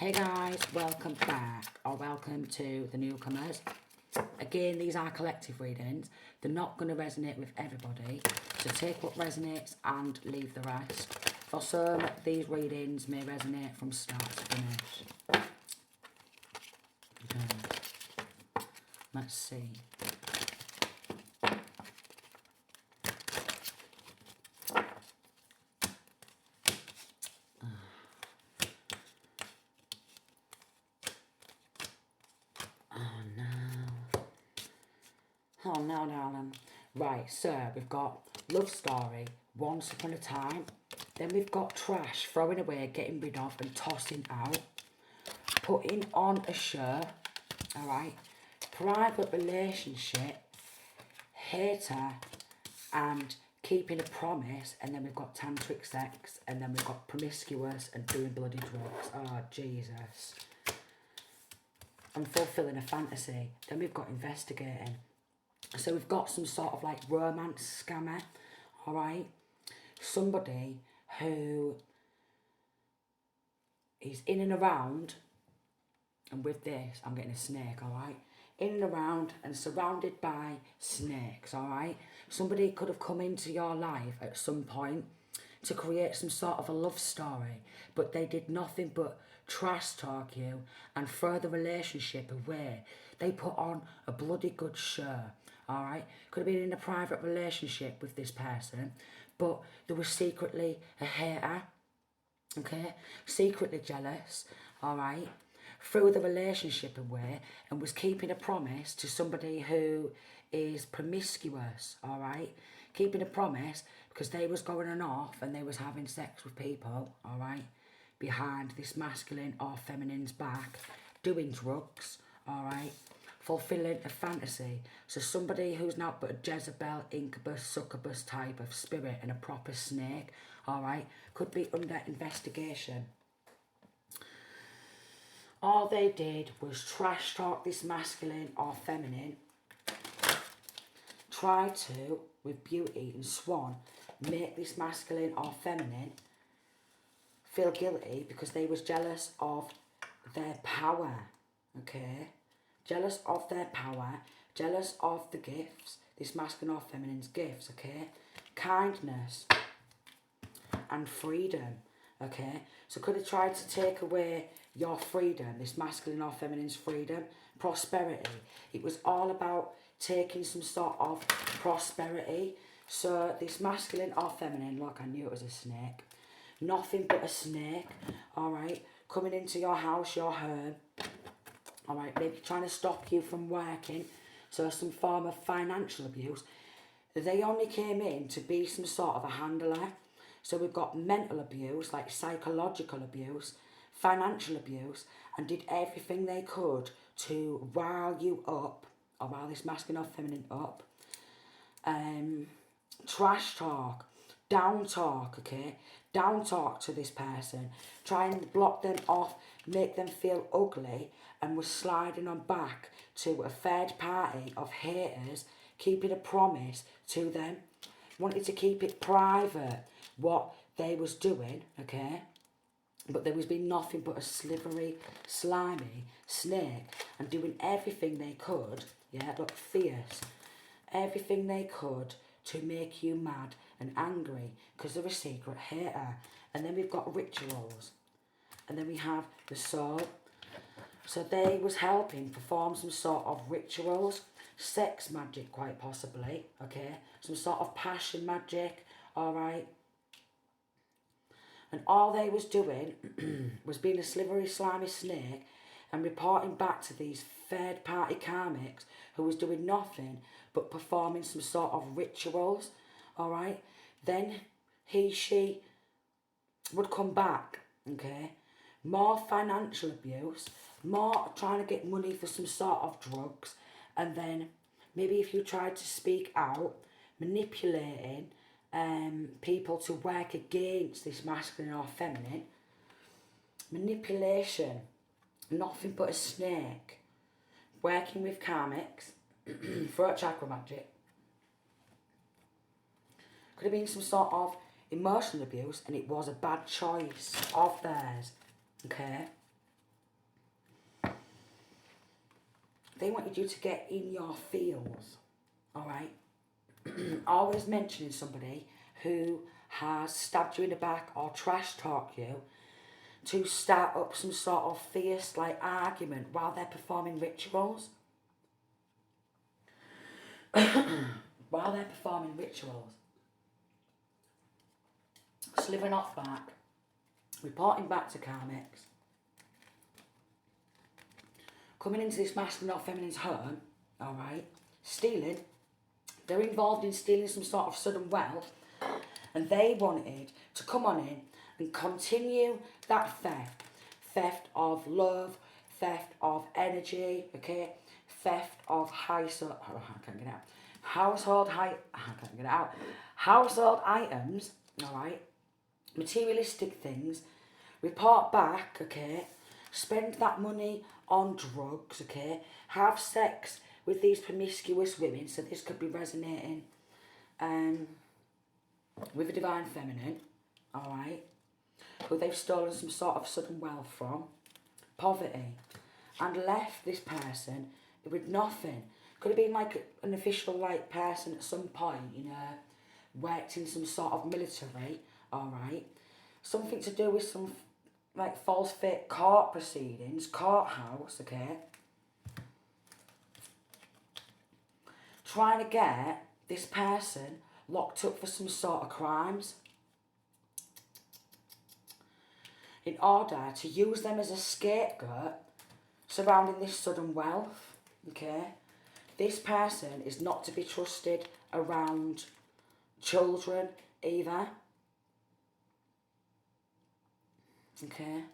Hey guys, welcome back, or welcome to the newcomers. Again, these are collective readings. They're not going to resonate with everybody, so take what resonates and leave the rest. For some, these readings may resonate from start to finish. Okay. Let's see. Oh no, darling. Right, so we've got love story, once upon a time. Then we've got trash, throwing away, getting rid of and tossing out. Putting on a show, alright. Private relationship, hater, and keeping a promise. And then we've got tantric sex, and then we've got promiscuous and doing bloody drugs. Oh, Jesus. And fulfilling a fantasy. Then we've got investigating. So we've got some sort of like romance scammer, alright? Somebody who is in and around, and with this, I'm getting a snake, alright? In and around and surrounded by snakes, alright? Somebody could have come into your life at some point to create some sort of a love story, but they did nothing but trash talk you and throw the relationship away. They put on a bloody good show. Alright, could have been in a private relationship with this person, but they were secretly a hater, okay, secretly jealous, alright, threw the relationship away and was keeping a promise to somebody who is promiscuous, alright, keeping a promise because they was going on off and they was having sex with people, alright, behind this masculine or feminine's back, doing drugs, alright, fulfilling a fantasy. So somebody who's not but a Jezebel, incubus, succubus type of spirit and a proper snake, alright, could be under investigation. All they did was trash talk this masculine or feminine, try to, with beauty and swan, make this masculine or feminine feel guilty because they was jealous of their power, okay? Jealous of their power, jealous of the gifts, this masculine or feminine's gifts, okay? Kindness and freedom, okay? So could have tried to take away your freedom, this masculine or feminine's freedom, prosperity. It was all about taking some sort of prosperity. So this masculine or feminine, look, I knew it was a snake. Nothing but a snake, alright? Coming into your house, your home. Alright, maybe trying to stop you from working, so some form of financial abuse. They only came in to be some sort of a handler. So we've got mental abuse, like psychological abuse, financial abuse, and did everything they could to rile you up, or rile this masculine or feminine up. Trash talk, down talk, okay? Down talk to this person, try and block them off, make them feel ugly, and was sliding on back to a third party of haters, keeping a promise to them, wanted to keep it private what they was doing, okay? But there was been nothing but a slivery, slimy snake, and doing everything they could, yeah, look, fierce, everything they could to make you mad and angry because they're a secret hater. And then we've got rituals, and then we have the soul. So they was helping perform some sort of rituals, sex magic quite possibly, okay, some sort of passion magic, alright. And all they was doing was being a slivery, slimy snake and reporting back to these third party karmics who was doing nothing but performing some sort of rituals, alright. Then she would come back, okay, more financial abuse, more trying to get money for some sort of drugs, and then maybe if you tried to speak out, manipulating people to work against this masculine or feminine, manipulation, nothing but a snake, working with karmics, throat chakra magic, could have been some sort of emotional abuse, and it was a bad choice of theirs, okay? They wanted you to get in your feels, alright? Always mentioning somebody who has stabbed you in the back or trash talked you to start up some sort of fierce argument while they're performing rituals. While they're performing rituals. Slithering off back, reporting back to Karmics, coming into this masculine or feminine's home, alright, stealing. They're involved in stealing some sort of sudden wealth, and they wanted to come on in and continue that theft. Theft of love, theft of energy, okay, theft of household items, alright, materialistic things, report back, okay, spend that money on drugs, okay, have sex with these promiscuous women, so this could be resonating with the divine feminine, alright, who they've stolen some sort of sudden wealth from, poverty, and left this person with nothing. Could have been an official person at some point, you know, worked in some sort of military, alright, something to do with some false fake court proceedings, courthouse, okay, trying to get this person locked up for some sort of crimes in order to use them as a scapegoat surrounding this sudden wealth, okay. This person is not to be trusted around children either, okay.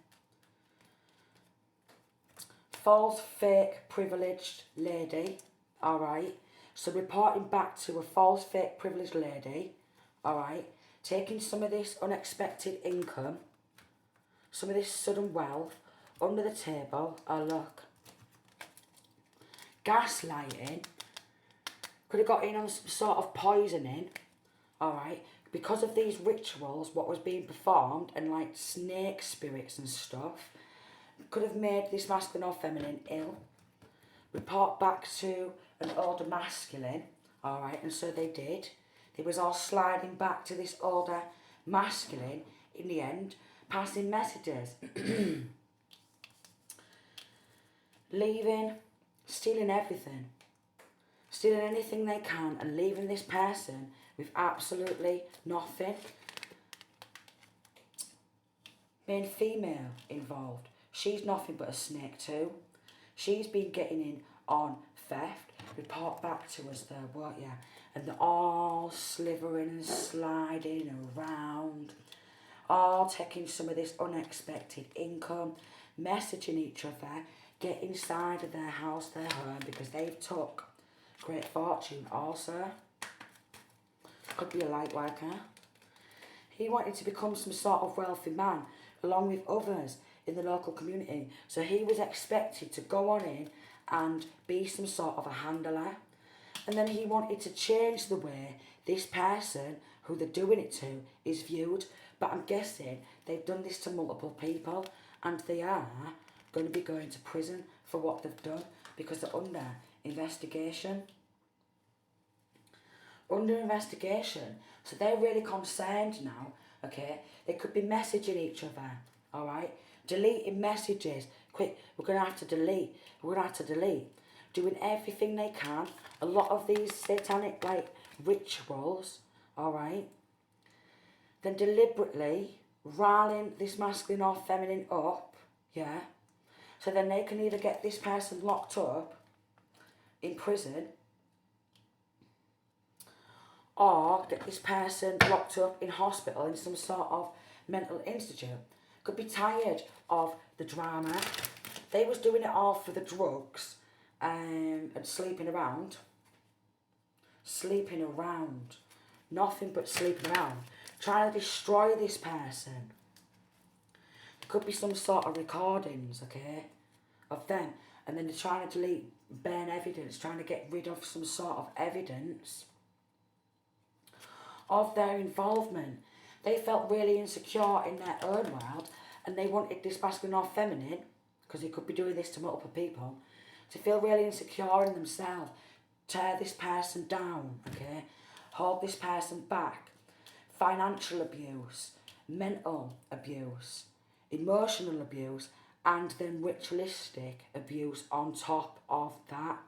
False, fake, privileged lady, alright. So reporting back to a false, fake, privileged lady, alright, taking some of this unexpected income, some of this sudden wealth under the table. Oh look, gaslighting, could have got in on some sort of poisoning, alright, because of these rituals, what was being performed, and snake spirits and stuff, could have made this masculine or feminine ill. Report back to an older masculine, alright, and so they did. They was all sliding back to this older masculine in the end, passing messages. Leaving, stealing everything. Stealing anything they can and leaving this person with absolutely nothing. Being female involved. She's nothing but a snake too. She's been getting in on theft. Report back to us there, won't ya? And they're all slithering and sliding around. All taking some of this unexpected income. Messaging each other. Get inside of their house, their home, because they've took great fortune also. Could be a light worker. He wanted to become some sort of wealthy man along with others in the local community. So he was expected to go on in and be some sort of a handler. And then he wanted to change the way this person who they're doing it to is viewed. But I'm guessing they've done this to multiple people and they are going to be going to prison for what they've done because they're under investigation. Under investigation. So they're really concerned now, okay? They could be messaging each other, alright? Deleting messages. Quick, we're going to have to delete. We're going to have to delete. Doing everything they can. A lot of these satanic, rituals, alright? Then deliberately riling this masculine or feminine up, yeah? So then they can either get this person locked up in prison or get this person locked up in hospital in some sort of mental institute. Could be tired of the drama. They was doing it all for the drugs and sleeping around. Sleeping around. Nothing but sleeping around. Trying to destroy this person. There could be some sort of recordings, okay, of them. And then they're trying to delete, burn evidence, trying to get rid of some sort of evidence of their involvement. They felt really insecure in their own world and they wanted this masculine or feminine, because he could be doing this to multiple people, to feel really insecure in themselves, tear this person down, okay, hold this person back, financial abuse, mental abuse, emotional abuse, and then ritualistic abuse on top of that.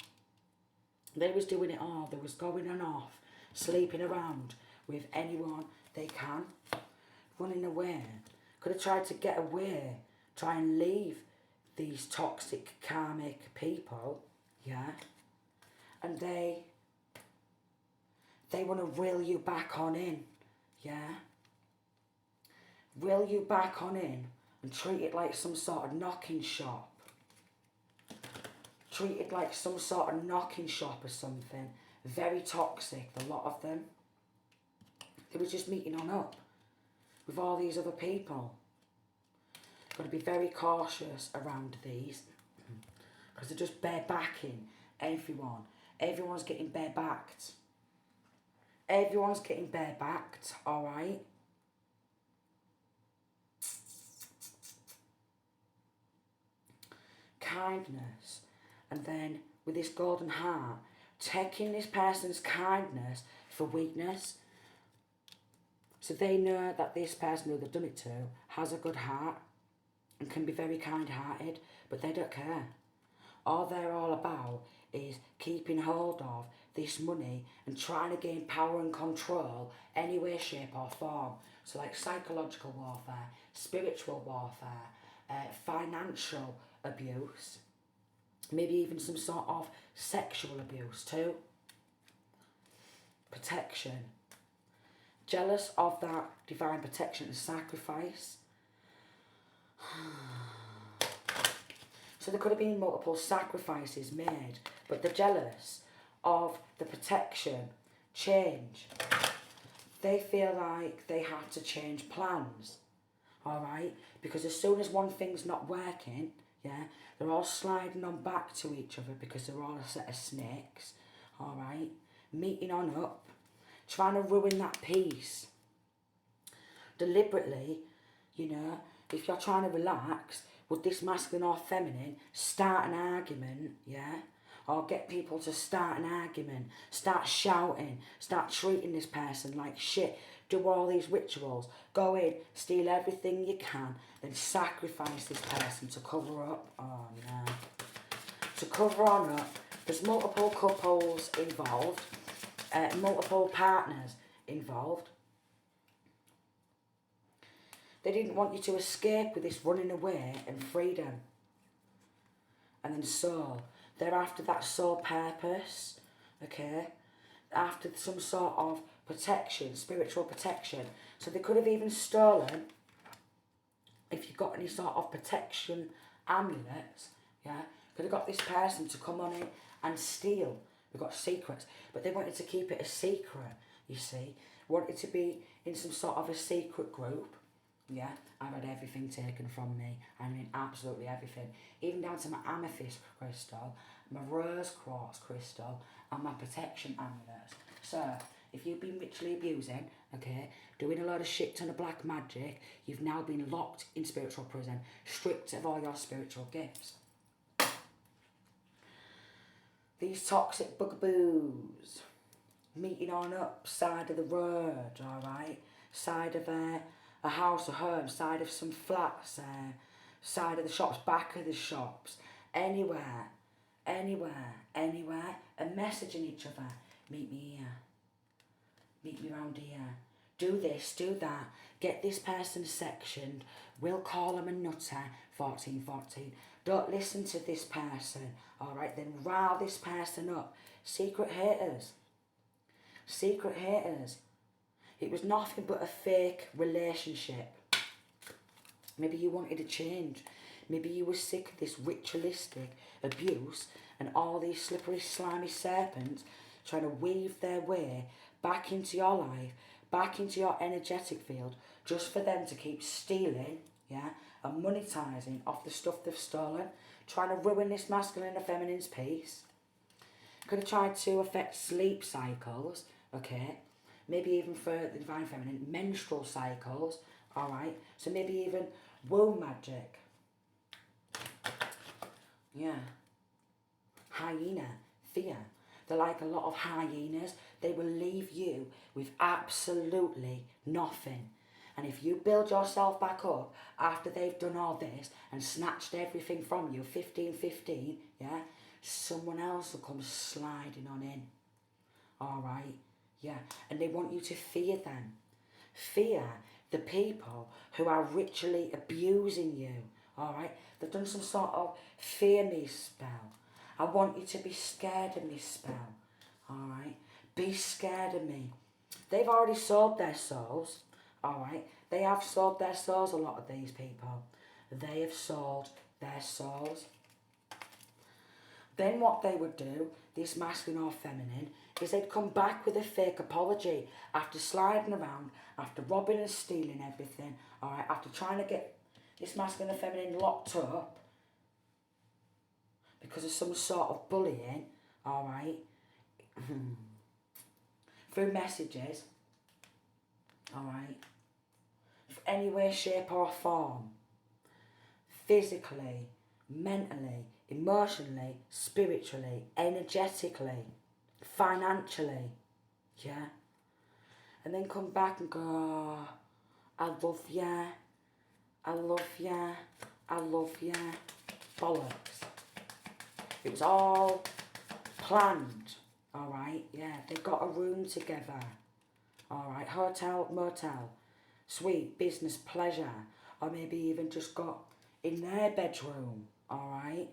They was doing it all. They was going on off, sleeping around with anyone they can, running away. Could have tried to get away, try and leave these toxic karmic people, yeah, and they want to reel you back on in, yeah, reel you back on in and treat it like some sort of knocking shop, treat it like some sort of knocking shop or something. Very toxic, a lot of them. They were just meeting on up with all these other people. Got to be very cautious around these, because they're just bare-backing everyone. Everyone's getting bare-backed. Everyone's getting bare-backed, alright? Kindness. And then with this golden heart, taking this person's kindness for weakness. So they know that this person who they've done it to has a good heart and can be very kind-hearted, but they don't care. All they're all about is keeping hold of this money and trying to gain power and control any way, shape or form. So like psychological warfare, spiritual warfare, financial abuse, maybe even some sort of sexual abuse too. Protection. Jealous of that divine protection and sacrifice. So there could have been multiple sacrifices made, but they're jealous of the protection, change. They feel like they have to change plans, alright? Because as soon as one thing's not working, yeah, they're all sliding on back to each other because they're all a set of snakes, alright? Meeting on up, trying to ruin that peace. Deliberately, you know, if you're trying to relax, would this masculine or feminine start an argument, yeah? Or get people to start an argument, start shouting, start treating this person like shit, do all these rituals, go in, steal everything you can, then sacrifice this person to cover up. Oh no. To cover on up. There's multiple couples involved, multiple partners involved. They didn't want you to escape with this running away and freedom. And then soul. They're after that soul purpose, okay? After some sort of protection, spiritual protection. So they could have even stolen, if you've got any sort of protection amulets, yeah? Could have got this person to come on in and steal. We've got secrets. But they wanted to keep it a secret, you see. Wanted to be in some sort of a secret group. Yeah, I've had everything taken from me. I mean, absolutely everything. Even down to my amethyst crystal, my rose quartz crystal, and my protection amulets. So, if you've been ritually abusing, okay, doing a lot of shit ton of black magic, you've now been locked in spiritual prison, stripped of all your spiritual gifts. These toxic bugaboos, meeting on up, side of the road, alright? Side of a house, a home, side of some flats, side of the shops, back of the shops, anywhere, and messaging each other. Meet me here, meet me round here, do this, do that, get this person sectioned, we'll call them a nutter, 1414. Don't listen to this person, alright, then rile this person up. Secret haters. Secret haters. It was nothing but a fake relationship. Maybe you wanted to change. Maybe you were sick of this ritualistic abuse and all these slippery, slimy serpents trying to weave their way back into your life, back into your energetic field, just for them to keep stealing, yeah, and monetising off the stuff they've stolen, trying to ruin this masculine and feminine's peace. Could have tried to affect sleep cycles, okay? Maybe even for the divine feminine, menstrual cycles, alright? So maybe even womb magic. Yeah. hyena, fear. They're like a lot of hyenas. They will leave you with absolutely nothing. And if you build yourself back up after they've done all this and snatched everything from you, 15-15, yeah, someone else will come sliding on in. Alright? Yeah. And they want you to fear them. Fear the people who are ritually abusing you. Alright? They've done some sort of fear me spell. I want you to be scared of me spell. Alright? Be scared of me. They've already sold their souls. Alright? They have sold their souls, a lot of these people. They have sold their souls. Then what they would do, this masculine or feminine, is they'd come back with a fake apology after sliding around, after robbing and stealing everything, alright, after trying to get this masculine and feminine locked up because of some sort of bullying, alright, through messages, alright, any way, shape or form, physically, mentally, emotionally, spiritually, energetically, financially, yeah, and then come back and go, oh, I love ya, I love ya, I love ya, bollocks. It was all planned, alright, yeah, they got a room together, alright, hotel, motel, suite, business, pleasure, or maybe even just got in their bedroom, alright.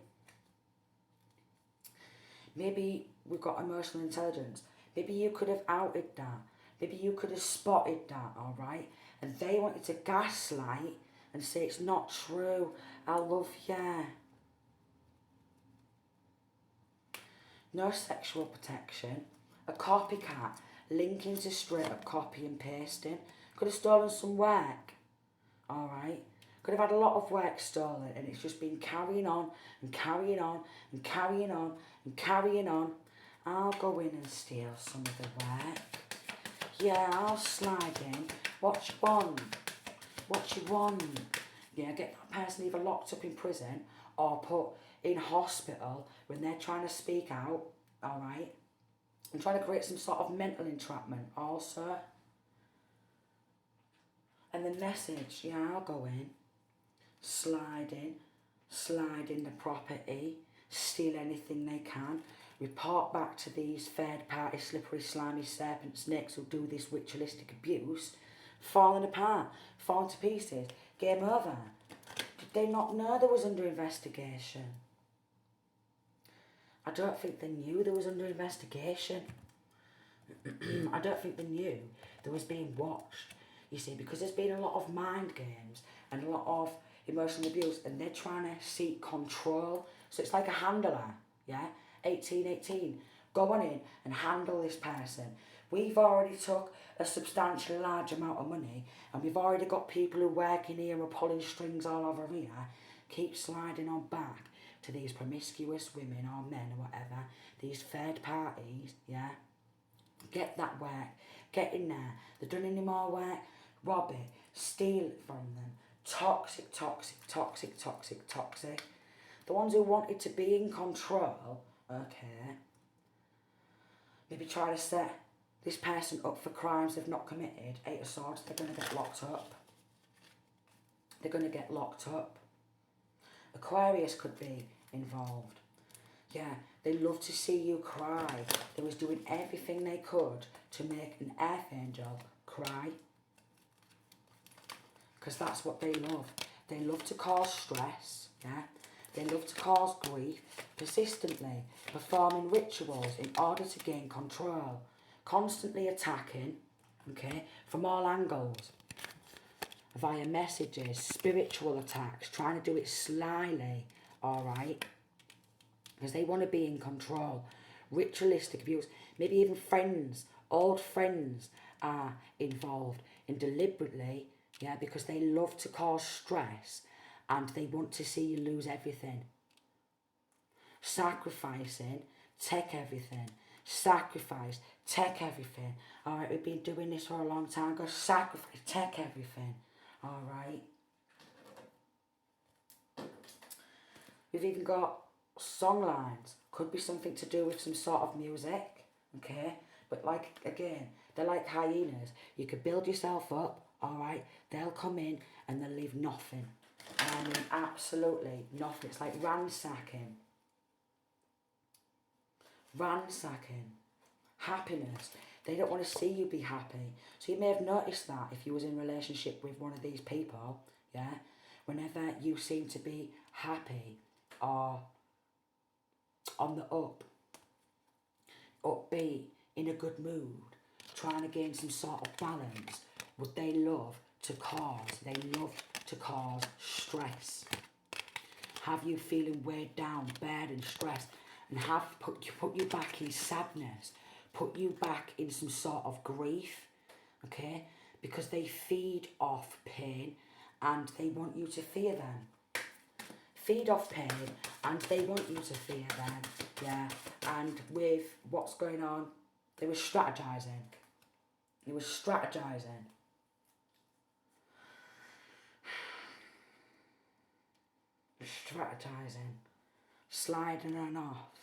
Maybe we've got emotional intelligence. Maybe you could have outed that. Maybe you could have spotted that, alright? And they wanted to gaslight and say it's not true. I love ya. No sexual protection. A copycat linking to straight up copy and pasting. Could have stolen some work, alright? Could have had a lot of work stolen and it's just been carrying on and carrying on and carrying on and carrying on. I'll go in and steal some of the work. Yeah, I'll slide in. What you want? What you want? Yeah, get that person either locked up in prison or put in hospital when they're trying to speak out, alright? I'm trying to create some sort of mental entrapment also. And the message, yeah, I'll go in. Slide in the property, steal anything they can, report back to these third party slippery slimy serpent snakes who do this ritualistic abuse, falling apart, falling to pieces, game over. Did they not know they was under investigation? I don't think they knew they was under investigation. I don't think they knew they was being watched. You see, because there's been a lot of mind games and a lot of emotional abuse and they're trying to seek control. So it's like a handler, yeah? 1818. Go on in and handle this person. We've already took a substantially large amount of money and we've already got people who work in here and are pulling strings all over here. Keep sliding on back to these promiscuous women or men or whatever, these third parties, yeah? Get that work. Get in there. They've done any more work, rob it, steal it from them. Toxic, toxic, toxic, toxic, toxic. The ones who wanted to be in control, okay, maybe try to set this person up for crimes they've not committed. 8 of Swords, they're going to get locked up. They're going to get locked up. Aquarius could be involved. Yeah, they love to see you cry. They was doing everything they could to make an archangel cry. Because that's what they love. They love to cause stress, yeah? They love to cause grief, persistently performing rituals in order to gain control, constantly attacking, okay, from all angles, via messages, spiritual attacks, trying to do it slyly, alright? Because they want to be in control. Ritualistic abuse, maybe even friends, old friends are involved in deliberately, yeah, because they love to cause stress and they want to see you lose everything. Sacrificing, take everything. Sacrifice, take everything. Alright, we've been doing this for a long time. Go sacrifice, take everything. Alright. We've even got song lines Could be something to do with some sort of music, okay? But like, again, they're like hyenas. You could build yourself up, alright? They'll come in and they'll leave nothing. And I mean absolutely nothing. It's like ransacking. Ransacking. Happiness. They don't want to see you be happy. So you may have noticed that if you was in a relationship with one of these people, yeah? Whenever you seem to be happy or on the upbeat, in a good mood, trying to gain some sort of balance, would they love to cause stress. Have you feeling weighed down, bad and stressed, and have put you back in sadness, put you back in some sort of grief, okay? Because they feed off pain and they want you to fear them. Feed off pain and they want you to fear them, yeah? And with what's going on, they were strategizing. They were strategizing. Strategizing. Sliding on off.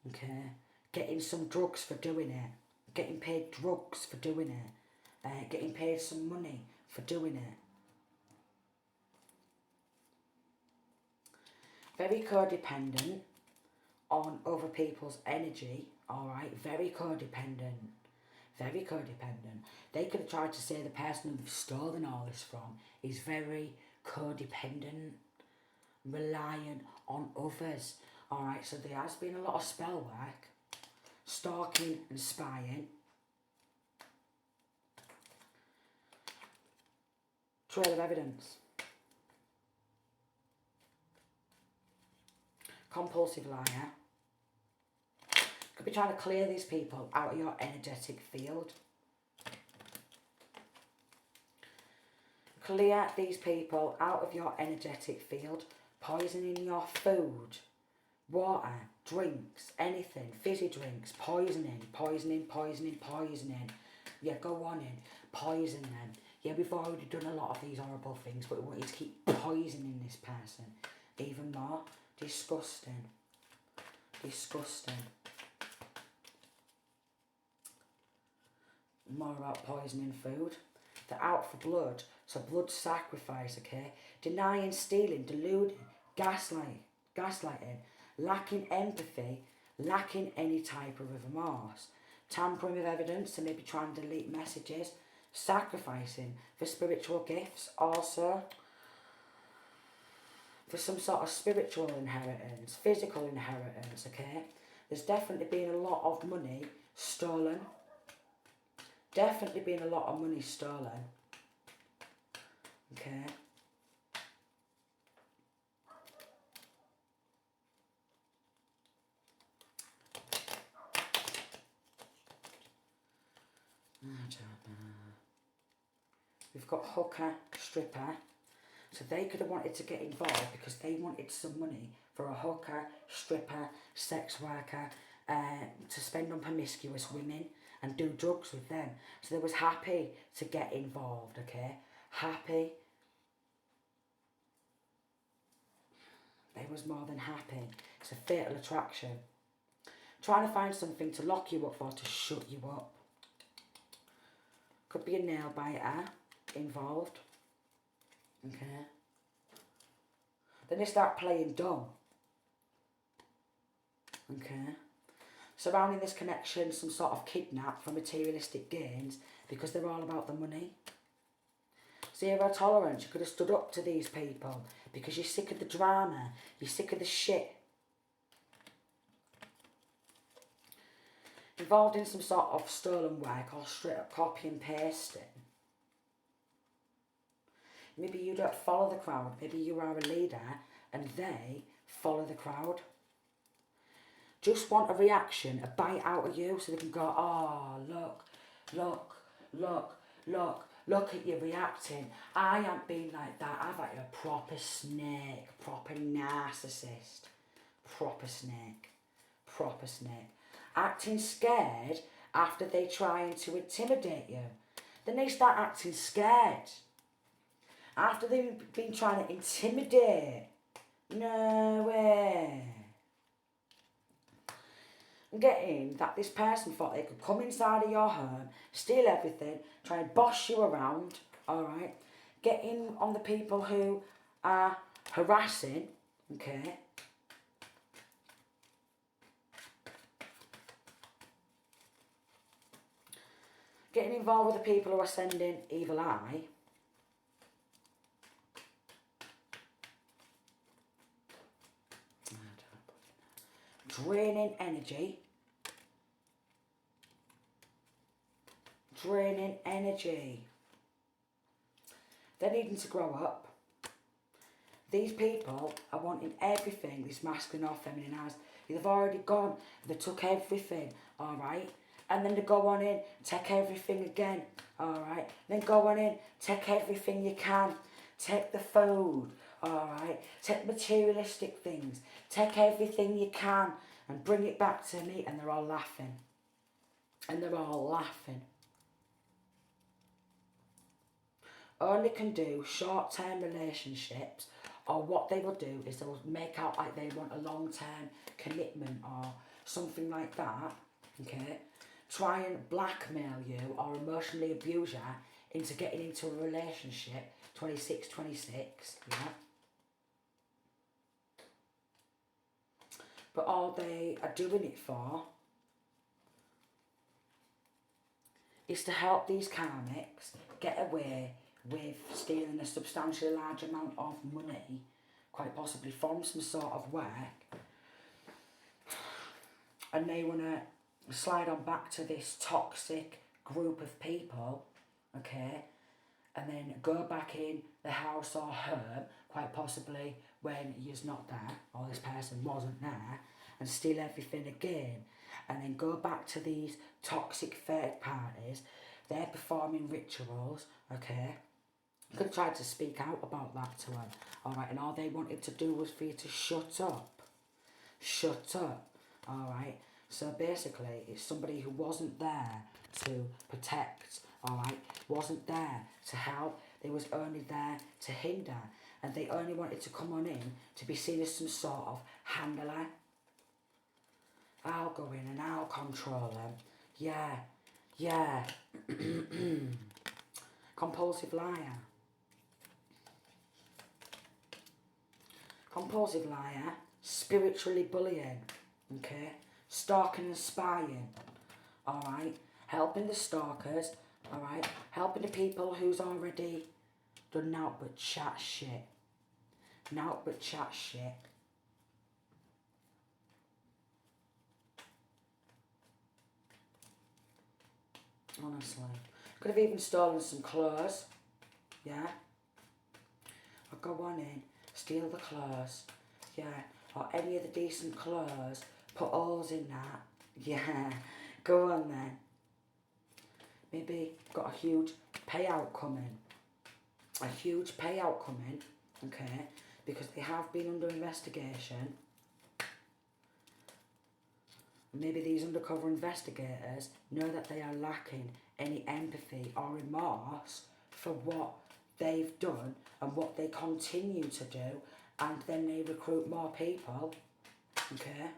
Okay? Getting some drugs for doing it. Getting paid drugs for doing it. Getting paid some money for doing it. Very codependent on other people's energy, alright? Very codependent. Very codependent. They could have tried to say the person who've stolen all this from is very codependent, reliant on others. Alright, so there has been a lot of spell work, stalking and spying. Trail of evidence. Compulsive liar. Could be trying to clear these people out of your energetic field. Clear these people out of your energetic field. Poisoning your food, water, drinks, anything, fizzy drinks, poisoning. Yeah, go on in, poison them. Yeah, we've already done a lot of these horrible things, but we want you to keep poisoning this person even more. Disgusting. Disgusting. More about poisoning food. They're out for blood, so blood sacrifice, okay? Denying, stealing, deluding, gaslighting, lacking empathy, lacking any type of remorse, tampering with evidence, so maybe trying to delete messages, sacrificing for spiritual gifts, also for some sort of spiritual inheritance, physical inheritance, okay? There's definitely been a lot of money stolen. Definitely been a lot of money stolen. Okay. We've got hooker, stripper. So they could have wanted to get involved because they wanted some money for a hooker, stripper, sex worker, to spend on promiscuous women and do drugs with them. So they was happy to get involved, okay? Happy. They was more than happy. It's a fatal attraction. Trying to find something to lock you up for, to shut you up. Could be a nail biter involved. Okay. Then they start playing dumb. Okay. Surrounding this connection, some sort of kidnap for materialistic gains because they're all about the money. Zero tolerance. You could have stood up to these people because you're sick of the drama. You're sick of the shit. Involved in some sort of stolen work or straight up copy and pasting. Maybe you don't follow the crowd. Maybe you are a leader and they follow the crowd. Just want a reaction, a bite out of you so they can go, oh, look at you reacting. I ain't been like that. I've had a proper snake, proper narcissist. Proper snake. Acting scared after they trying to intimidate you. Then they start acting scared. After they've been trying to intimidate. No way. getting that this person thought they could come inside of your home, steal everything, try and boss you around, alright? Getting on the people who are harassing, okay? Getting involved with the people who are sending evil eye. Draining energy. Draining energy. They're needing to grow up. These people are wanting everything this masculine or feminine has. They've already gone. They took everything, alright? And then they go on in, take everything again, alright? Then go on in, take everything you can. Take the food, alright? Take materialistic things. Take everything you can and bring it back to me. And they're all laughing. And they're all laughing. Only can do short-term relationships, or what they will do is they'll make out like they want a long-term commitment or something like that, okay? Try and blackmail you or emotionally abuse you into getting into a relationship, 26, yeah? But all they are doing it for is to help these karmics get away with stealing a substantially large amount of money, quite possibly from some sort of work, and they want to slide on back to this toxic group of people, okay, and then go back in the house or home, quite possibly when you're not there, or this person wasn't there, and steal everything again, and then go back to these toxic third parties. They're performing rituals, okay. You could have tried to speak out about that to them, alright, and all they wanted to do was for you to shut up. Shut up, alright. So basically, it's somebody who wasn't there to protect, alright, wasn't there to help, they was only there to hinder, and they only wanted to come on in to be seen as some sort of handler. I'll go in and I'll control them. Yeah, yeah. Compulsive liar. Compulsive liar, spiritually bullying, okay, stalking and spying, alright, helping the stalkers, alright, helping the people who's already done naught but chat shit, naught but chat shit. Honestly, could have even stolen some clothes, yeah, or go on in, steal the clothes, yeah, or any of the decent clothes, put holes in that, yeah, go on then. Maybe got a huge payout coming, okay, because they have been under investigation. Maybe these undercover investigators know that they are lacking any empathy or remorse for what they've done and what they continue to do, and then they recruit more people, okay?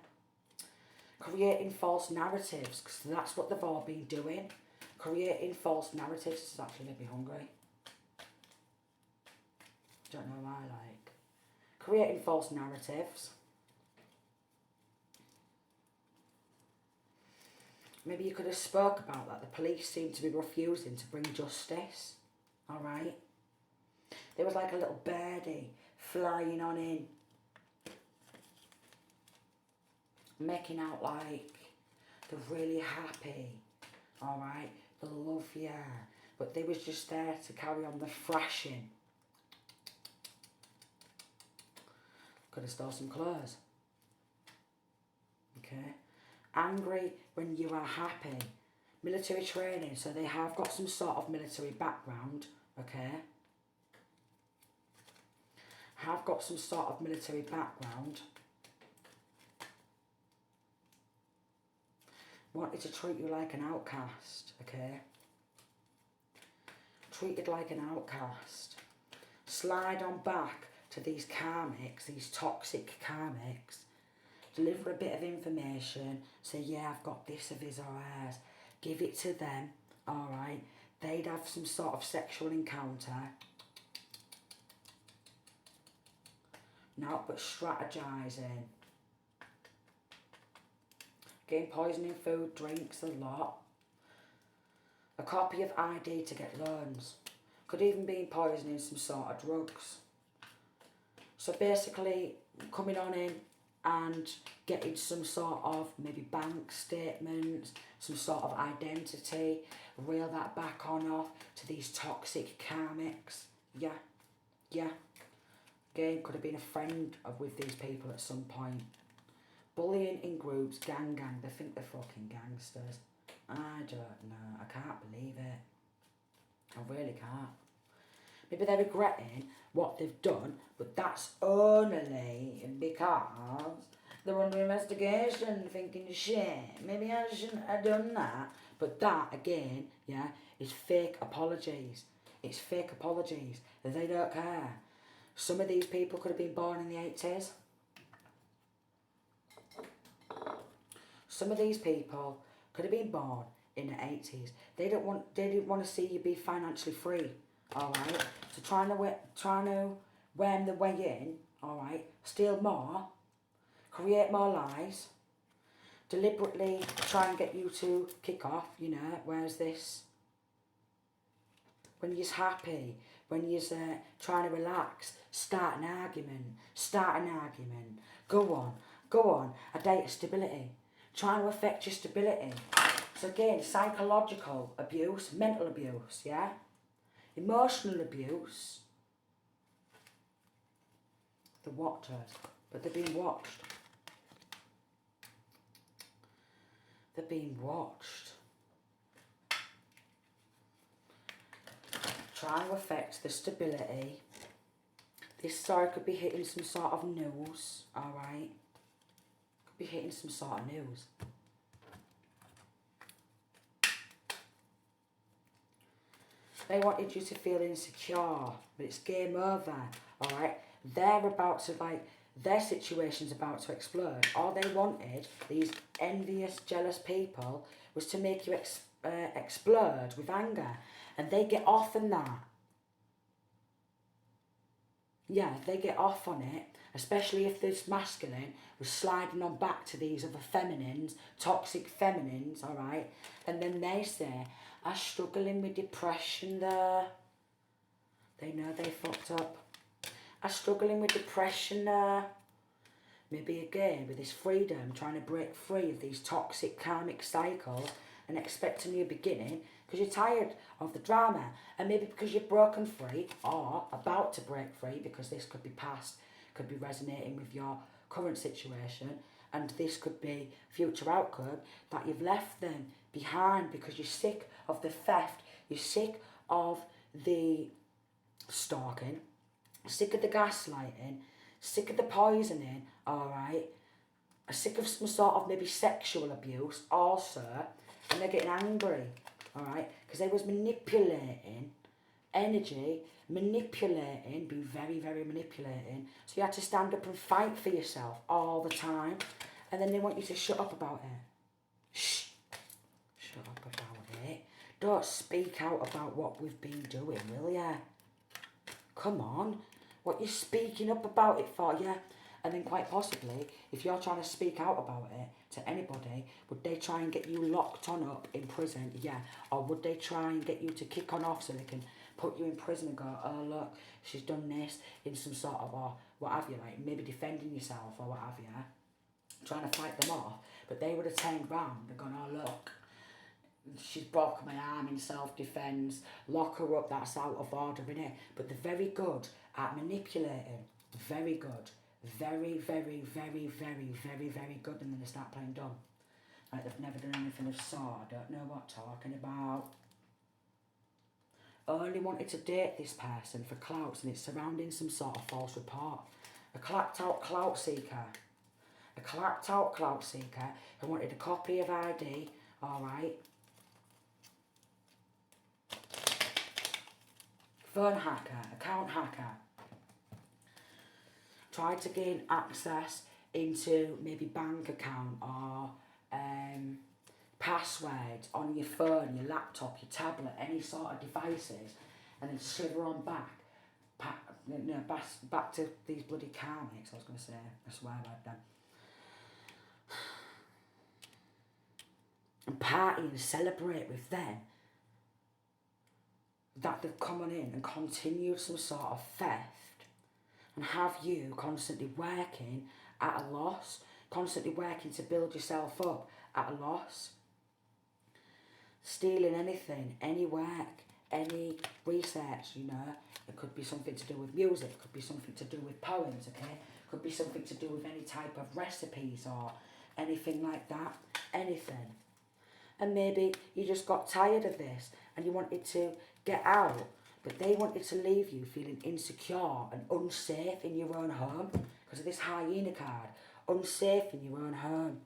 Creating false narratives, because that's what they've all been doing. Creating false narratives. This is actually made me hungry. Don't know why, like. Creating false narratives. Maybe you could have spoke about that. The police seem to be refusing to bring justice. Alright? There was like a little birdie flying on in, making out like they're really happy. Alright? They love you. But they was just there to carry on the thrashing. Could have stole some clothes. Okay? Angry when you are happy. Military training, so they have got some sort of military background, okay? Have got some sort of military background. Wanted to treat you like an outcast, okay? Treated like an outcast. Slide on back to these karmics, these toxic karmics, deliver a bit of information, say, yeah, I've got this of his or hers, give it to them, alright, they'd have some sort of sexual encounter. Not but strategizing. Getting poison in food, drinks, a lot. A copy of ID to get loans. Could even be poisoning some sort of drugs. So basically, coming on in and getting some sort of maybe bank statements, some sort of identity, reel that back on off to these toxic karmics. Yeah, yeah. Again, could have been a friend with these people at some point. Bullying in groups, gang, they think they're fucking gangsters. I don't know, I can't believe it. I really can't. Maybe they're regretting what they've done, but that's only because they're under investigation, thinking, shit, maybe I shouldn't have done that. But that, again, yeah, is fake apologies. It's fake apologies. They don't care. Some of these people could have been born in the 80s. Some of these people could have been born in the 80s. They didn't want to see you be financially free. Alright? So trying to worm the way in, alright, steal more, create more lies, deliberately try and get you to kick off, you know, where's this? When you're happy, when you're trying to relax, start an argument, go on, a date of stability, trying to affect your stability. So again, psychological abuse, mental abuse, yeah? Emotional abuse. The watchers, but they're being watched. They're being watched. Trying to affect the stability. This story could be hitting some sort of news, alright? Could be hitting some sort of news. They wanted you to feel insecure, but it's game over, alright? They're about to, their situation's about to explode. All they wanted, these envious, jealous people, was to make you explode with anger. And they get off on that. Yeah, they get off on it, especially if this masculine was sliding on back to these other feminines, toxic feminines, alright? And then they say, I'm struggling with depression there. They know they fucked up. I'm struggling with depression there. Maybe again, with this freedom, trying to break free of these toxic karmic cycles and expect a new beginning, because you're tired of the drama, and maybe because you've broken free or about to break free, because this could be past, could be resonating with your current situation, and this could be future outcome, that you've left them behind because you're sick of the theft, you're sick of the stalking, sick of the gaslighting, sick of the poisoning, alright, sick of some sort of maybe sexual abuse also, and they're getting angry, alright, because they was manipulating energy, manipulating, being very, very manipulating, so you had to stand up and fight for yourself all the time, and then they want you to shut up about it. Shh, shut up about it. Don't speak out about what we've been doing, will ya? Come on, what you speaking up about it for, yeah? And then quite possibly, if you're trying to speak out about it to anybody, would they try and get you locked on up in prison? Yeah. Or would they try and get you to kick on off so they can put you in prison and go, oh look, she's done this in some sort of, or what have you, like maybe defending yourself or what have you, trying to fight them off. But they would have turned round and gone, oh look, she's broken my arm in self-defence, lock her up, that's out of order, innit? But they're very good at manipulating, very good. Very, very, very, very, very, very good, and then they start playing dumb. Like they've never done anything of sort, don't know what talking about. Only wanted to date this person for clouts, and it's surrounding some sort of false report. A clapped out clout seeker. A clapped out clout seeker who wanted a copy of ID, alright. Phone hacker, account hacker. Tried to gain access into maybe bank account or passwords on your phone, your laptop, your tablet, any sort of devices, and then slither on back to these bloody Karmics, I was going to say, I swear about them. And party and celebrate with them that they've come on in and continued some sort of theft, and have you constantly working at a loss, constantly working to build yourself up at a loss, stealing anything, any work, any research, you know. It could be something to do with music, it could be something to do with poems, okay? It could be something to do with any type of recipes or anything like that, anything. And maybe you just got tired of this and you wanted to get out, but they wanted to leave you feeling insecure and unsafe in your own home because of this hyena card, unsafe in your own home.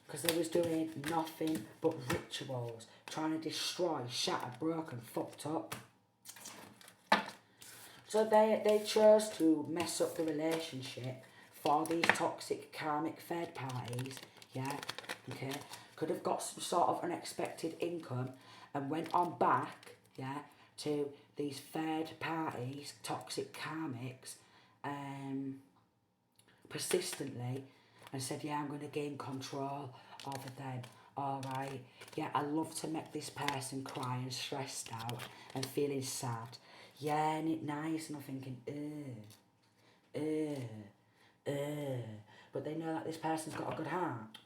Because they was doing nothing but rituals, trying to destroy, shatter, broken, fucked up. So they chose to mess up the relationship for these toxic karmic third parties, yeah, okay. Could have got some sort of unexpected income and went on back, yeah, to these third parties, toxic karmics, persistently, and said, yeah, I'm going to gain control over them. Alright, yeah, I love to make this person cry and stressed out and feeling sad. Yeah, and it nice, and I'm thinking, but they know that this person's got a good heart.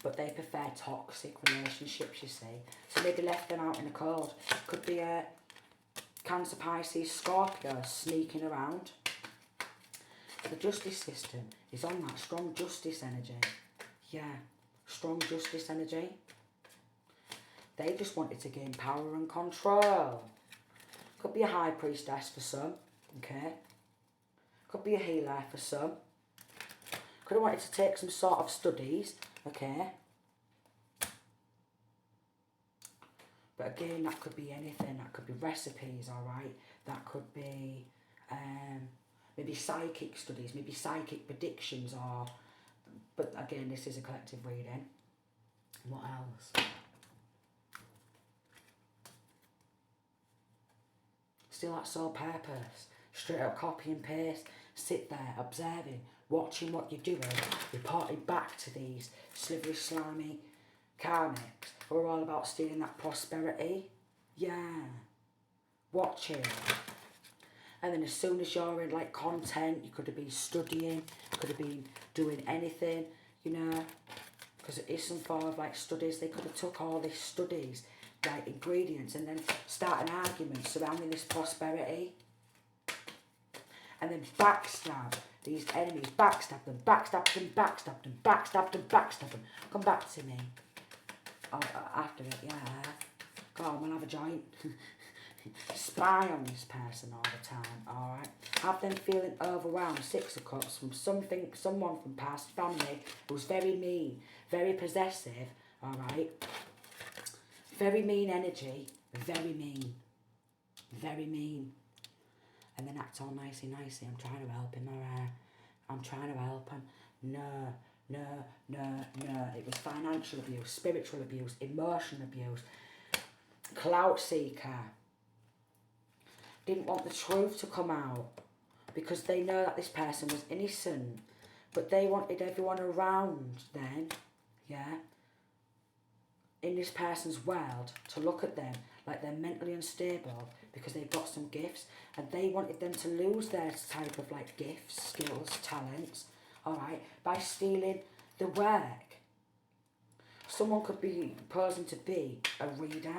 But they prefer toxic relationships, you see. So maybe left them out in the cold. Could be a Cancer, Pisces, Scorpio sneaking around. The justice system is on that strong justice energy. Yeah, strong justice energy. They just wanted to gain power and control. Could be a high priestess for some, okay? Could be a healer for some. Could have wanted to take some sort of studies, okay? But again, that could be anything. That could be recipes, alright? That could be maybe psychic studies, maybe psychic predictions, or... But again, this is a collective reading. What else? Still that sole purpose. Straight up copy and paste. Sit there, observing, watching what you're doing, reporting back to these slithery, slimy karmics who are all about stealing that prosperity. Yeah. Watching. And then as soon as you're in like content, you could have been studying, could have been doing anything, you know, because it is some form of like studies. They could have took all these studies, like ingredients, and then start an argument surrounding this prosperity. And then backstab these enemies, backstab them, backstab them, backstab them, backstab them, backstab them. Come back to me. Oh, after it, yeah. Go on, we'll have a joint. Spy on this person all the time, alright? Have them feeling overwhelmed, Six of Cups, from someone from past family who's very mean, very possessive, alright? Very mean energy, very mean. Very mean. And then act all nicey. I'm trying to help him, alright? I'm trying to help him. No. It was financial abuse, spiritual abuse, emotional abuse, clout seeker. Didn't want the truth to come out because they know that this person was innocent, but they wanted everyone around then, yeah, in this person's world to look at them like they're mentally unstable because they've got some gifts, and they wanted them to lose their type of like gifts, skills, talents, alright, by stealing the work. Someone could be posing to be a reader,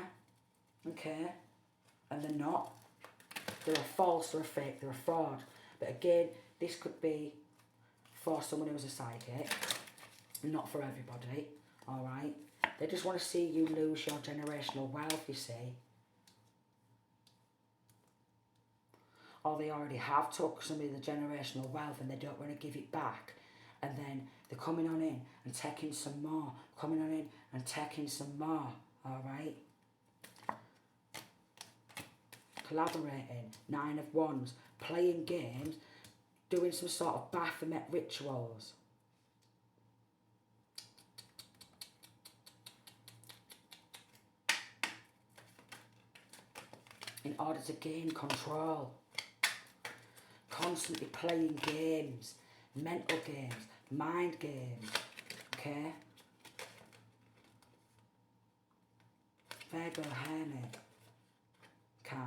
okay, and they're not. They're a false, they're a fake, they're a fraud. But again, this could be for someone who's a psychic, not for everybody, alright? They just want to see you lose your generational wealth, you see. Or they already have took some of the generational wealth and they don't want to give it back. And then they're coming on in and taking some more, coming on in and taking some more, alright? Collaborating, 9 of Wands, playing games, doing some sort of Baphomet rituals. In order to gain control. Constantly playing games, mental games, mind games, okay? Virgo Hermit card.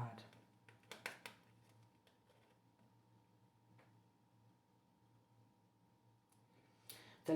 The